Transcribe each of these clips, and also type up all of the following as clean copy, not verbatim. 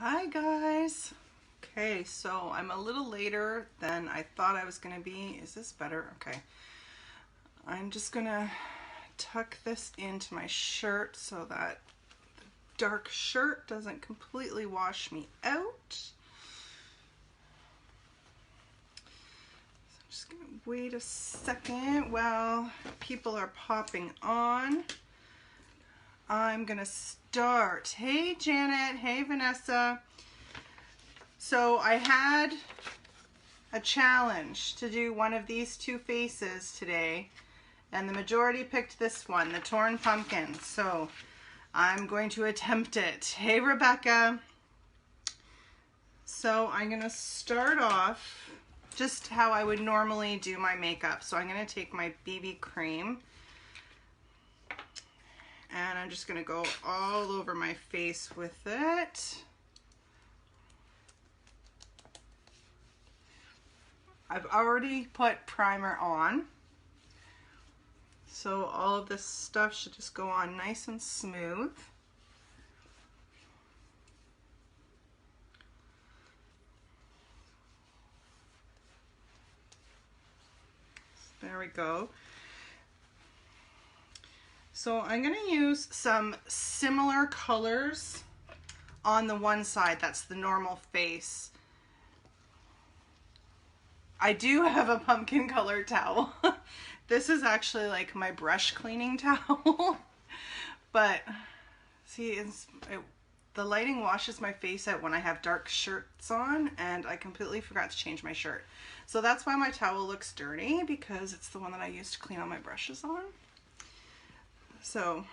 Hi guys. Okay, so I'm a little later than I thought I was gonna be. Is this better? Okay. I'm just gonna tuck this into my shirt so that the dark shirt doesn't completely wash me out. So I'm just gonna wait a second while people are popping on. I'm gonna start. Hey Janet, hey Vanessa. So I had a challenge to do one of these two faces today, and the majority picked this one, the torn pumpkin. So I'm going to attempt it. Hey Rebecca. So I'm gonna start off just how I would normally do my makeup. So I'm gonna take my BB cream and I'm just gonna go all over my face with it. I've already put primer on, so all of this stuff should just go on nice and smooth. There we go. So I'm going to use some similar colors on the one side, that's the normal face. I do have a pumpkin colored towel. This is actually like my brush cleaning towel. But see, the lighting washes my face out when I have dark shirts on, and I completely forgot to change my shirt. So that's why my towel looks dirty, because it's the one that I used to clean all my brushes on. So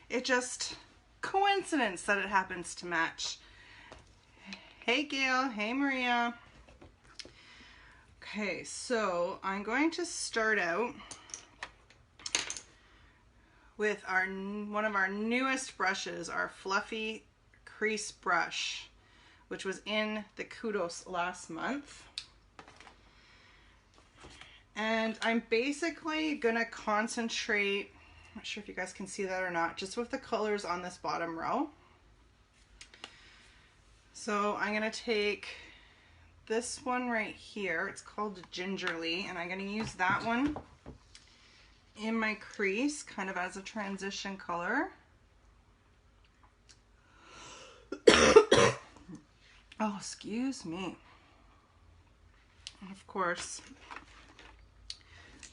it just coincidence that it happens to match. Hey Gail, hey Maria. Okay, so I'm going to start out with one of our newest brushes, our fluffy crease brush, which was in the Kudos last month. And I'm basically gonna concentrate, I'm not sure if you guys can see that or not, just with the colors on this bottom row. So I'm gonna take this one right here, it's called Gingerly, and I'm gonna use that one in my crease, kind of as a transition color. Oh, excuse me. And of course,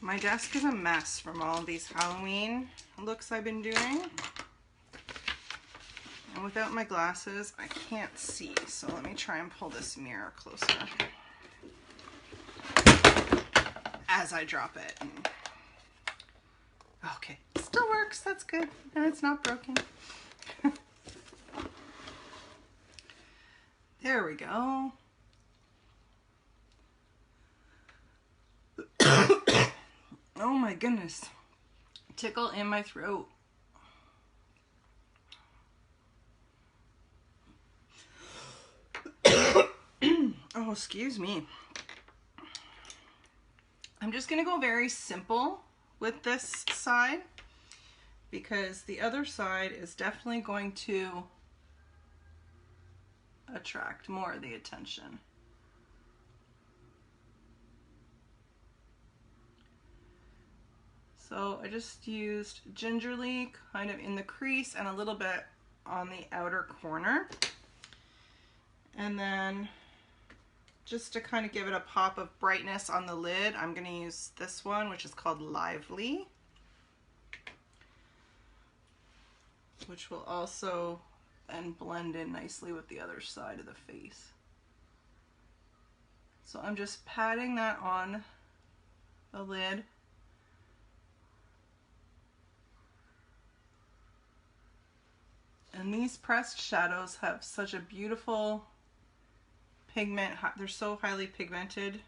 my desk is a mess from all of these Halloween looks I've been doing. And without my glasses, I can't see. So let me try and pull this mirror closer as I drop it. Okay, still works, that's good. And it's not broken. There we go. Oh my goodness. Tickle in my throat. Oh, excuse me. I'm just gonna go very simple with this side, because the other side is definitely going to attract more of the attention. So I just used Gingerly kind of in the crease and a little bit on the outer corner. And then just to kind of give it a pop of brightness on the lid, I'm going to use this one, which is called Lively, which will also then blend in nicely with the other side of the face. So I'm just patting that on the lid. And these pressed shadows have such a beautiful pigment. They're so highly pigmented.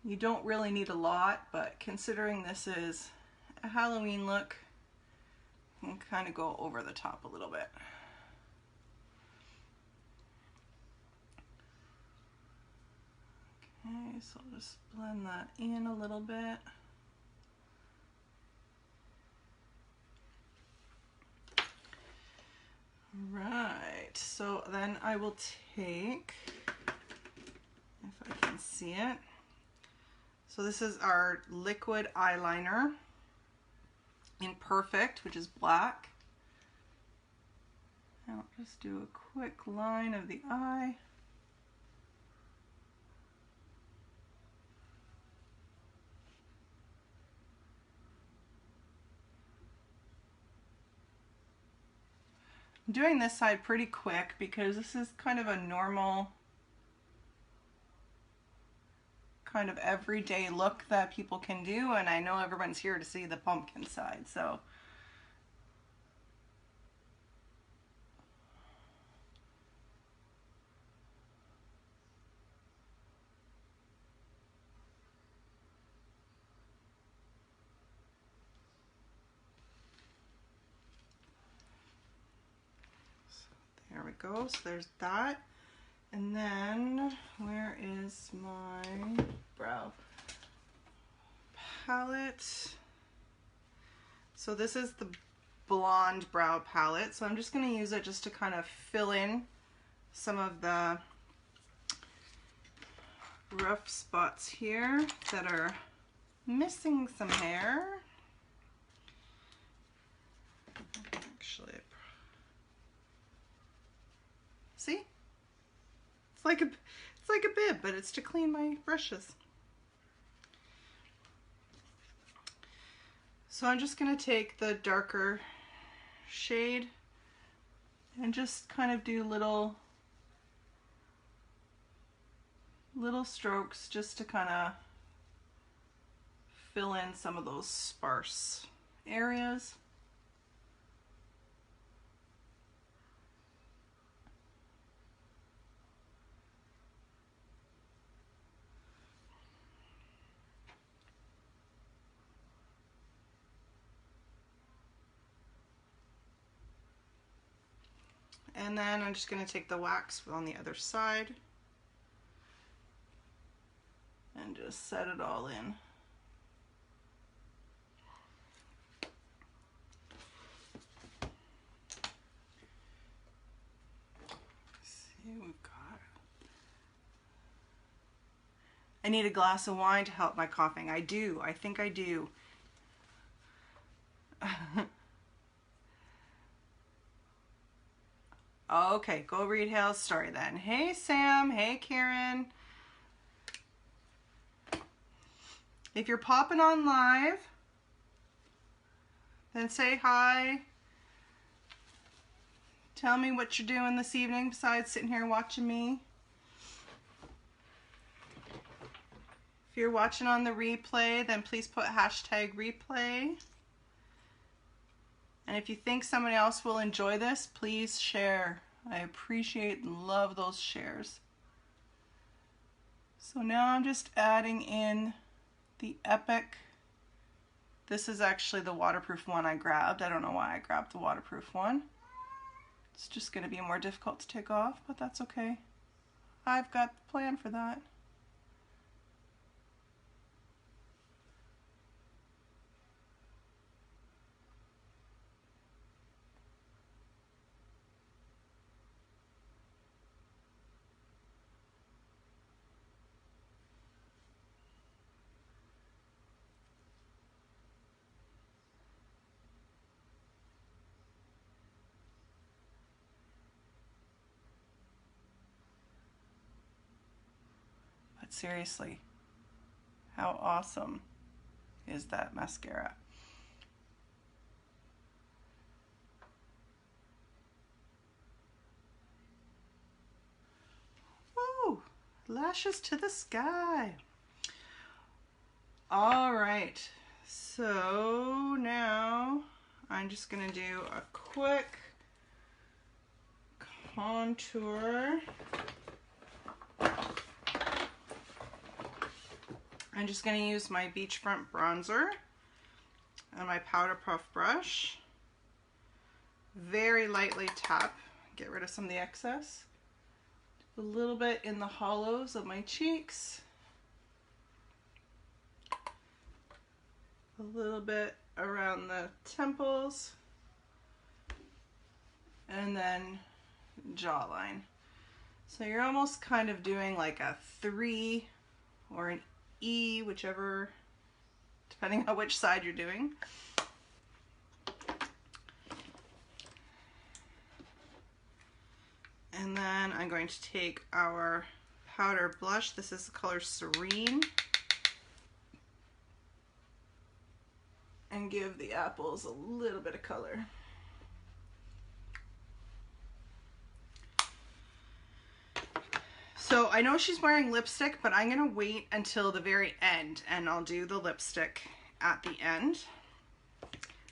You don't really need a lot, but considering this is a Halloween look, you can kind of go over the top a little bit. Okay, so I'll just blend that in a little bit. Right. so then I will take, if I can see it, so this is our liquid eyeliner in Perfect, which is black. I'll just do a quick line of the eye. I'm doing this side pretty quick because this is kind of a normal, kind of everyday look that people can do, and I know everyone's here to see the pumpkin side, so. There we go, so there's that. And then, where is my brow palette? So this is the blonde brow palette. So I'm just going to use it just to kind of fill in some of the rough spots here that are missing some hair. Actually, see? It's like a bib, but it's to clean my brushes. So I'm just going to take the darker shade and just kind of do little strokes just to kind of fill in some of those sparse areas. And then I'm just going to take the wax on the other side and just set it all in. See what we've got. I need a glass of wine to help my coughing. I do. I think I do. Okay, go read Hale's story then. Hey Sam, hey Karen. If you're popping on live, then say hi. Tell me what you're doing this evening besides sitting here watching me. If you're watching on the replay, then please put hashtag replay. And if you think someone else will enjoy this, please share. I appreciate and love those shares. So now I'm just adding in the Epic. This is actually the waterproof one I grabbed. I don't know why I grabbed the waterproof one. It's just going to be more difficult to take off, but that's okay. I've got the plan for that. But seriously, how awesome is that mascara? Woo! Lashes to the sky. All right, so now I'm just gonna do a quick contour. I'm just going to use my Beachfront bronzer and my Powder Puff brush. Very lightly tap, get rid of some of the excess. A little bit in the hollows of my cheeks. A little bit around the temples. And then jawline. So you're almost kind of doing like a 3 or an E, whichever, depending on which side you're doing. And then I'm going to take our powder blush. This is the color Serene. And give the apples a little bit of color. So I know she's wearing lipstick, but I'm gonna wait until the very end and I'll do the lipstick at the end.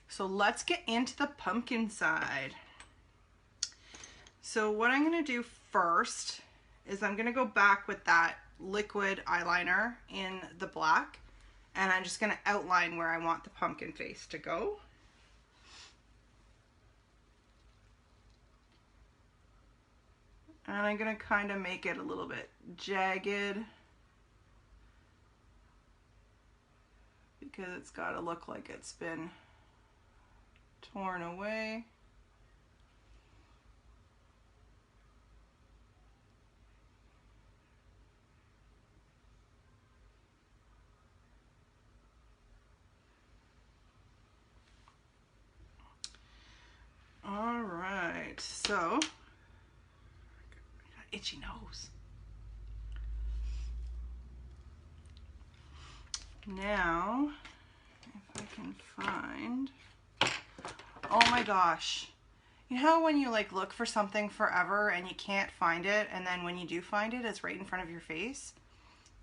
So let's get into the pumpkin side. So what I'm gonna do first is I'm gonna go back with that liquid eyeliner in the black, and I'm just gonna outline where I want the pumpkin face to go. And I'm gonna kind of make it a little bit jagged because it's gotta look like it's been torn away. All right, so, itchy nose. Now, if I can find, oh my gosh. You know when you like look for something forever and you can't find it, and then when you do find it, it's right in front of your face?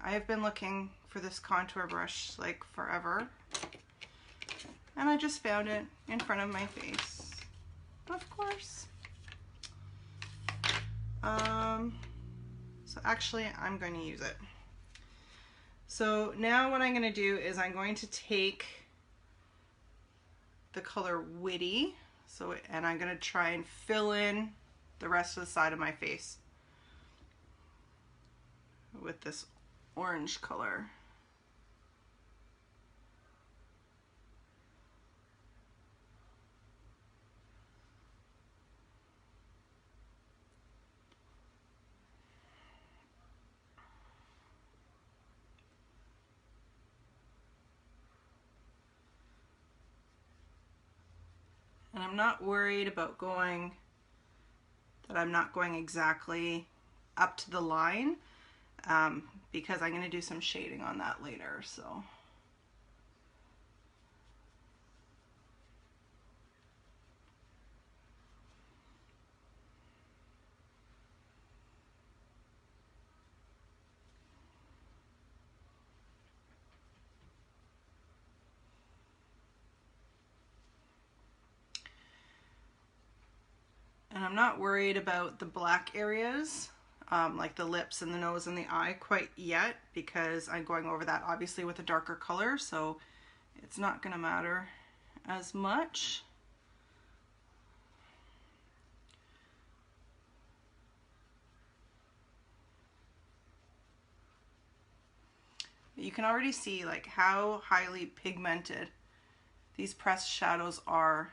I have been looking for this contour brush like forever, and I just found it in front of my face. Of course. So actually I'm going to use it. So now what I'm going to do is I'm going to take the color Witty, and I'm going to try and fill in the rest of the side of my face with this orange color. And I'm not worried about I'm not going exactly up to the line, because I'm going to do some shading on that later, so. And I'm not worried about the black areas, like the lips and the nose and the eye quite yet, because I'm going over that obviously with a darker color, so it's not going to matter as much. You can already see like how highly pigmented these pressed shadows are,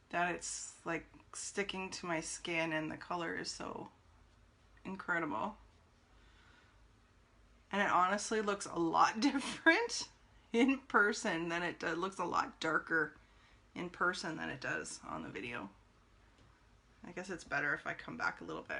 that it's like sticking to my skin, and the color is so incredible. And it honestly looks a lot different in person than it does. It looks a lot darker in person than it does on the video. I guess it's better if I come back a little bit.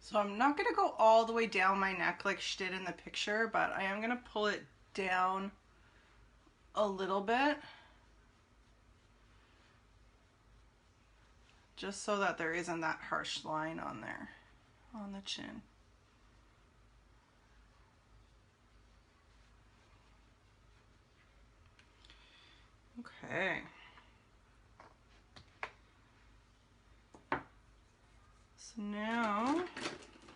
So I'm not going to go all the way down my neck like she did in the picture, but I am going to pull it down a little bit, just so that there isn't that harsh line on there, on the chin. Okay. So now,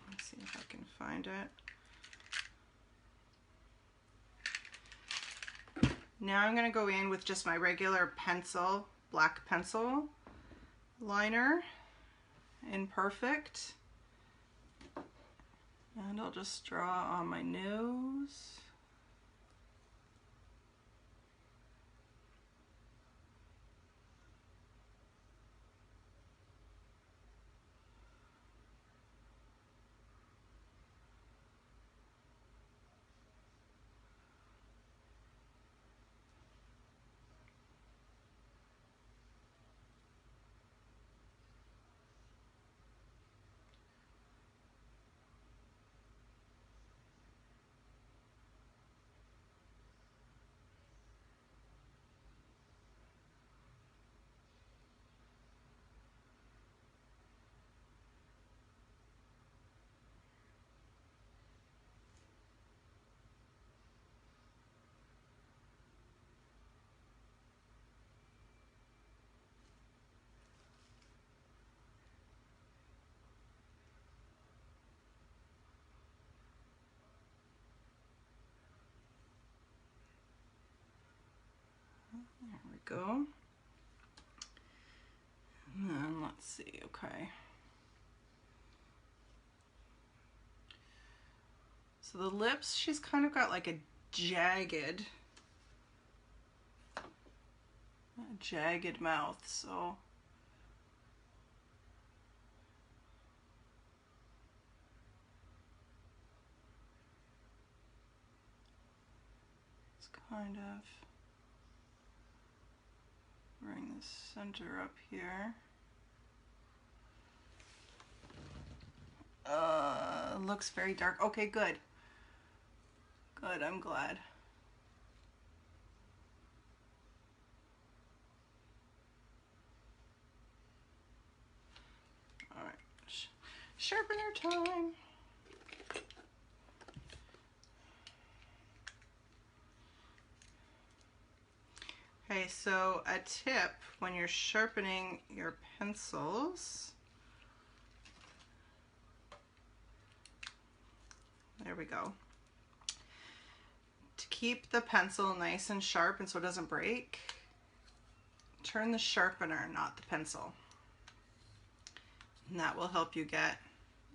let's see if I can find it. Now I'm going to go in with just my regular pencil, black pencil liner in Perfect. And I'll just draw on my nose. There we go. And then let's see, okay. So the lips, she's kind of got like a jagged mouth, so it's kind of bring the center up here. Looks very dark. Okay, good. Good, I'm glad. All right, sharpener time. Okay, so a tip when you're sharpening your pencils, there we go. To keep the pencil nice and sharp and so it doesn't break, turn the sharpener, not the pencil. And that will help you get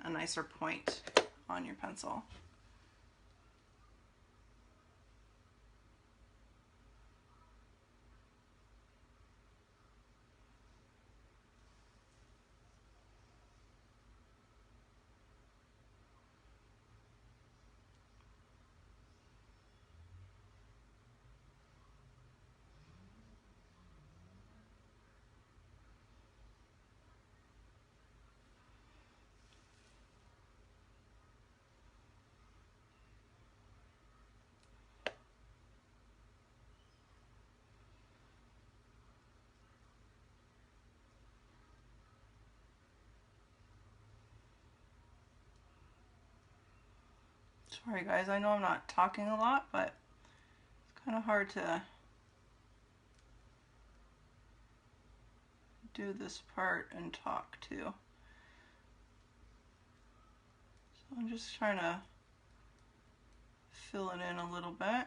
a nicer point on your pencil. Sorry guys, I know I'm not talking a lot, but it's kind of hard to do this part and talk too. So I'm just trying to fill it in a little bit.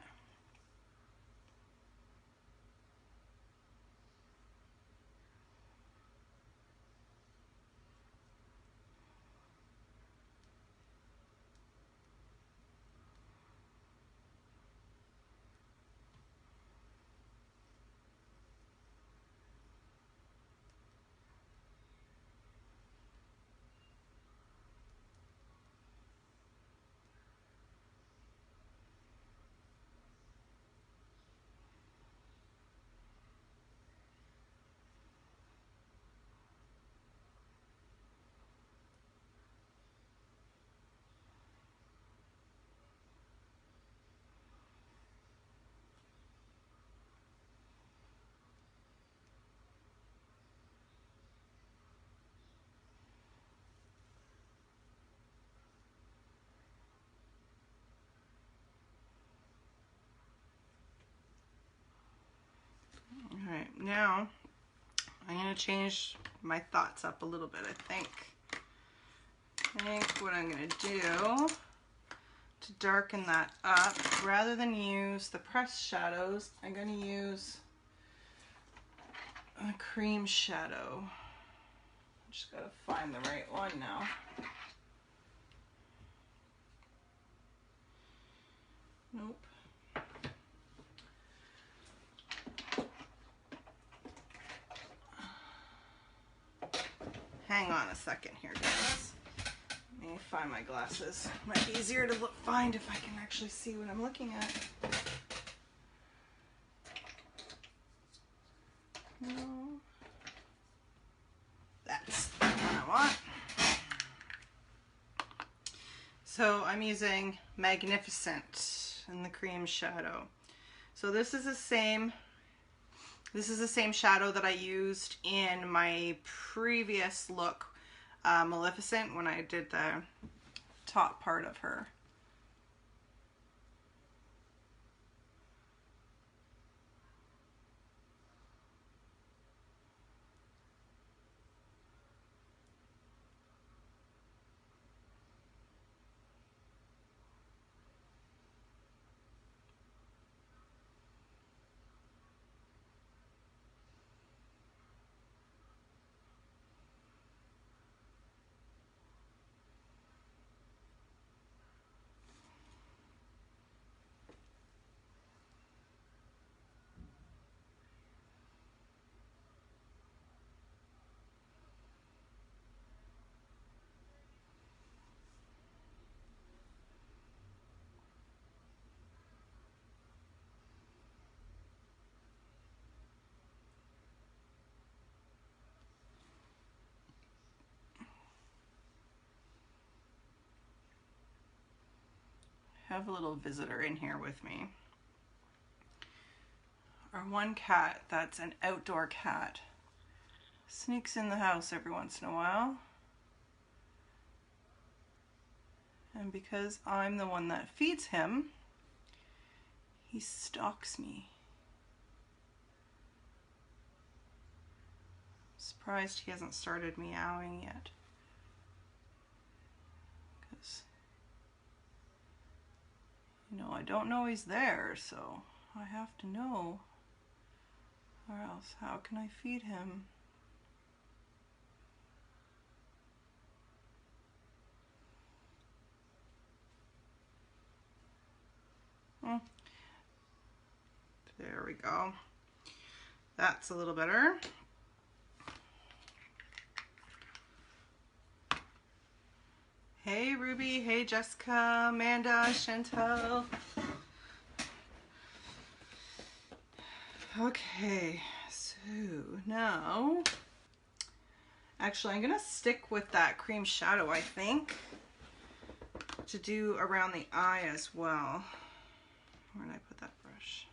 Alright, now I'm going to change my thoughts up a little bit, I think. I think what I'm going to do to darken that up, rather than use the pressed shadows, I'm going to use a cream shadow. Just got to find the right one now. Nope. Hang on a second here, guys. Let me find my glasses. Might be easier to find if I can actually see what I'm looking at. No. That's the one I want. So I'm using Magnificent in the cream shadow. So this is the same shadow that I used in my previous look, Maleficent, when I did the top part of her. I have a little visitor in here with me. Our one cat that's an outdoor cat sneaks in the house every once in a while. And because I'm the one that feeds him, he stalks me. I'm surprised he hasn't started meowing yet. Because, you know, I don't know he's there, so I have to know. Or else, how can I feed him? There we go. That's a little better. Hey Ruby, hey Jessica, Amanda, Chantel. Okay, so now, actually I'm gonna stick with that cream shadow, I think, to do around the eye as well. Where did I put that brush?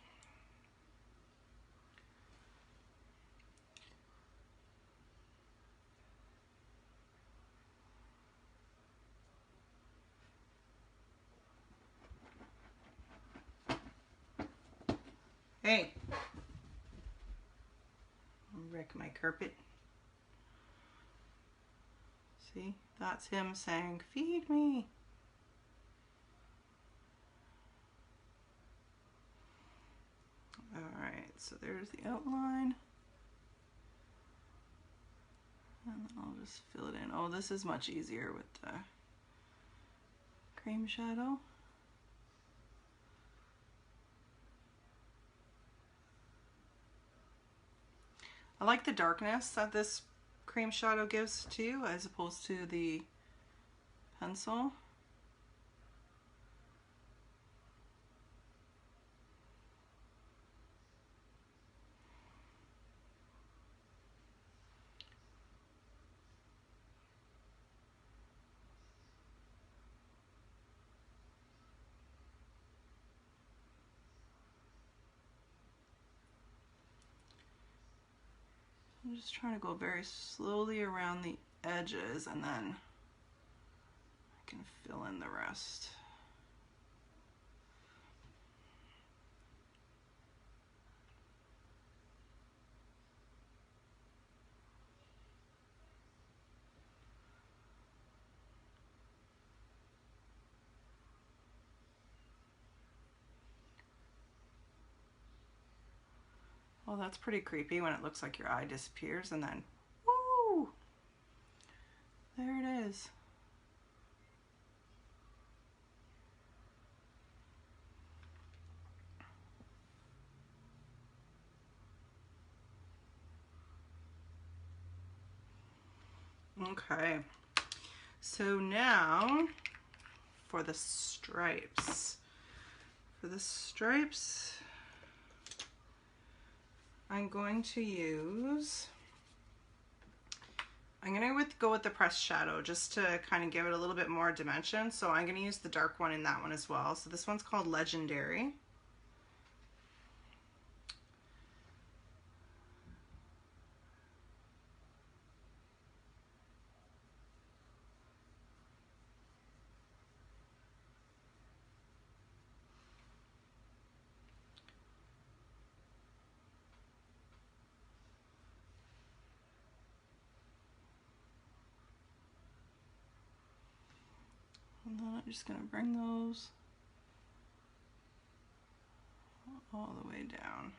Hey, wreck my carpet. See, that's him saying, feed me. All right, so there's the outline. And then I'll just fill it in. Oh, this is much easier with the cream shadow. I like the darkness that this cream shadow gives too, as opposed to the pencil. I'm just trying to go very slowly around the edges, and then I can fill in the rest. Oh, that's pretty creepy when it looks like your eye disappears and then, woo, there it is. Okay, so now for the stripes. For the stripes, I'm going to use, I'm going to go with the pressed shadow just to kind of give it a little bit more dimension. So I'm going to use the dark one in that one as well. So this one's called Legendary. And then I'm just going to bring those all the way down.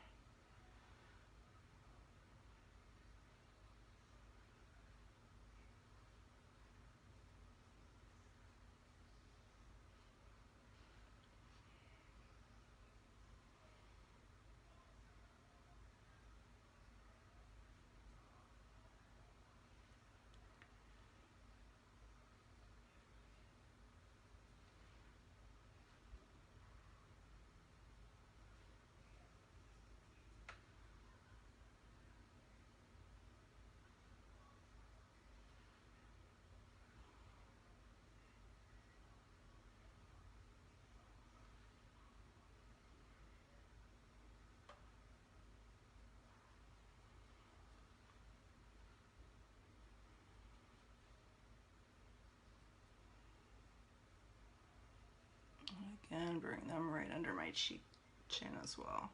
Again, bring them right under my cheek chin as well.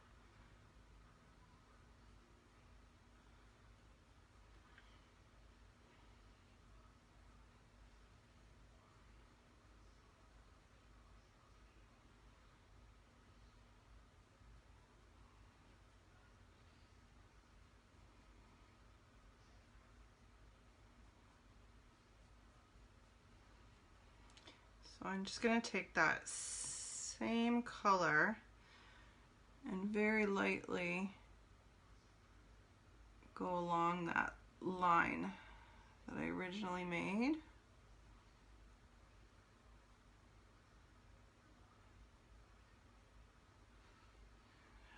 So I'm just going to take that same color and very lightly go along that line that I originally made.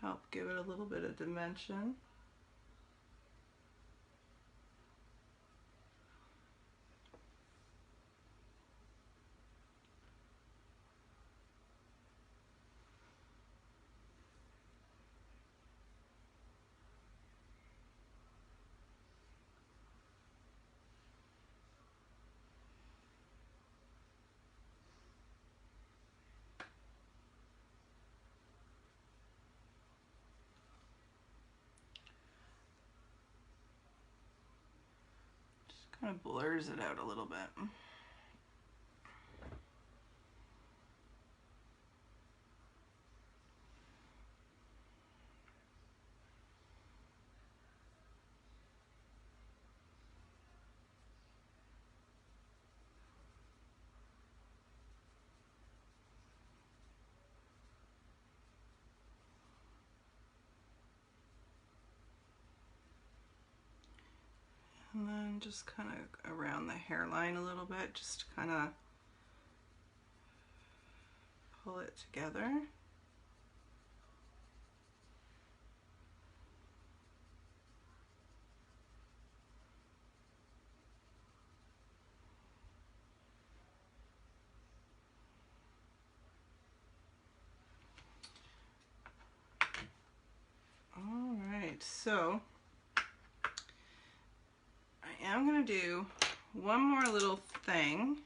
Help give it a little bit of dimension. Kind of blurs it out a little bit. And then just kind of around the hairline a little bit, just kind of pull it together. All right, so I am going to do one more little thing.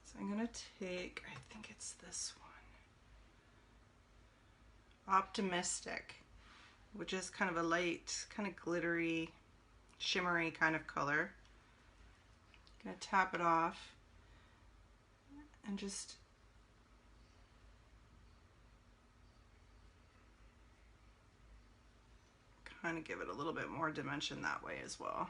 So I'm going to take, I think it's this one, Optimistic, which is kind of a light, kind of glittery, shimmery kind of color. I'm going to tap it off and just kind of give it a little bit more dimension that way as well.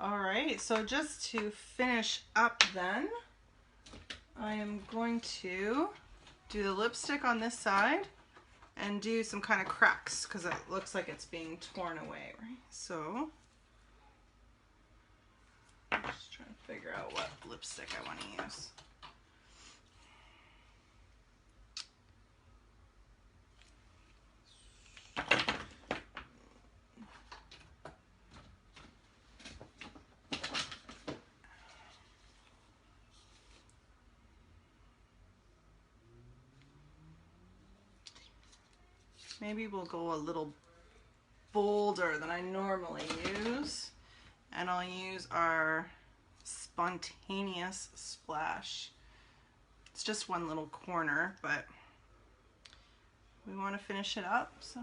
All right, so just to finish up then, I am going to do the lipstick on this side and do some kind of cracks because it looks like it's being torn away, right? So, I'm just trying to figure out what lipstick I want to use. Maybe we'll go a little bolder than I normally use, and I'll use our Spontaneous Splash. It's just one little corner, but we want to finish it up, so.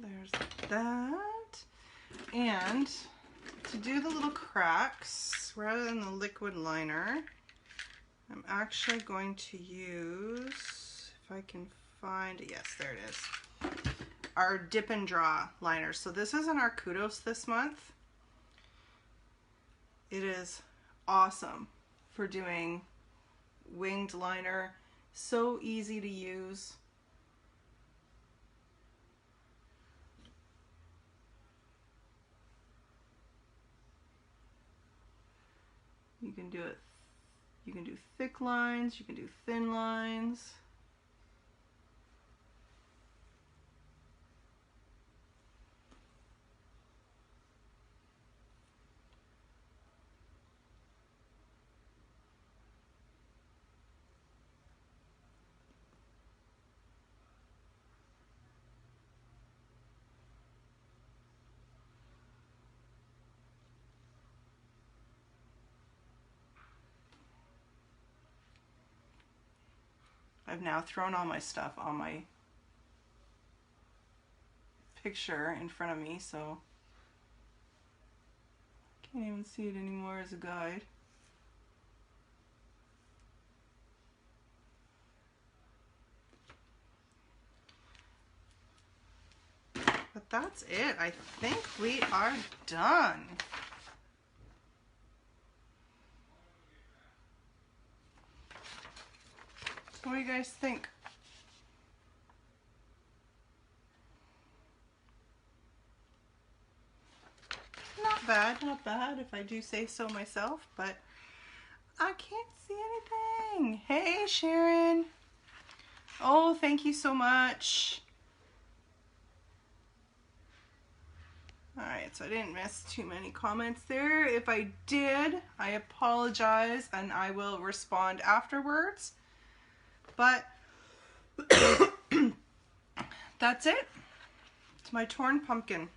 There's that. And to do the little cracks, rather than the liquid liner, I'm actually going to use, if I can find, yes, there it is, our Dip and Draw liner. So this is in our Kudos this month. It is awesome for doing winged liner. So easy to use. You can do it, you can do thick lines, you can do thin lines. I've now thrown all my stuff on my picture in front of me, so I can't even see it anymore as a guide. But that's it. I think we are done. What do you guys think? Not bad if I do say so myself, but I can't see anything. Hey, Sharon. Oh, thank you so much. All right, so I didn't miss too many comments there. If I did, I apologize and I will respond afterwards. But that's it. It's my torn pumpkin.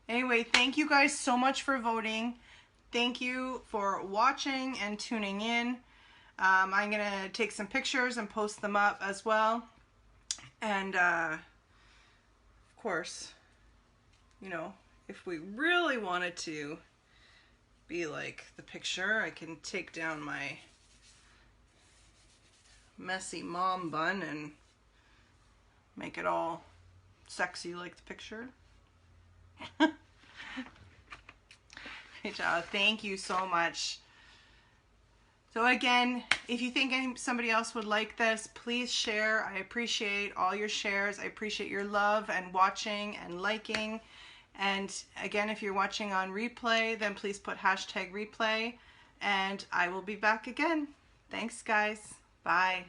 Anyway, thank you guys so much for voting. Thank you for watching and tuning in. I'm going to take some pictures and post them up as well. And of course, you know, if we really wanted to be like the picture, I can take down my messy mom bun and make it all sexy like the picture. Hey, child, thank you so much. So again, if you think somebody else would like this, please share. I appreciate all your shares. I appreciate your love and watching and liking. And again, if you're watching on replay, then please put #replay. And I will be back again. Thanks, guys. Bye.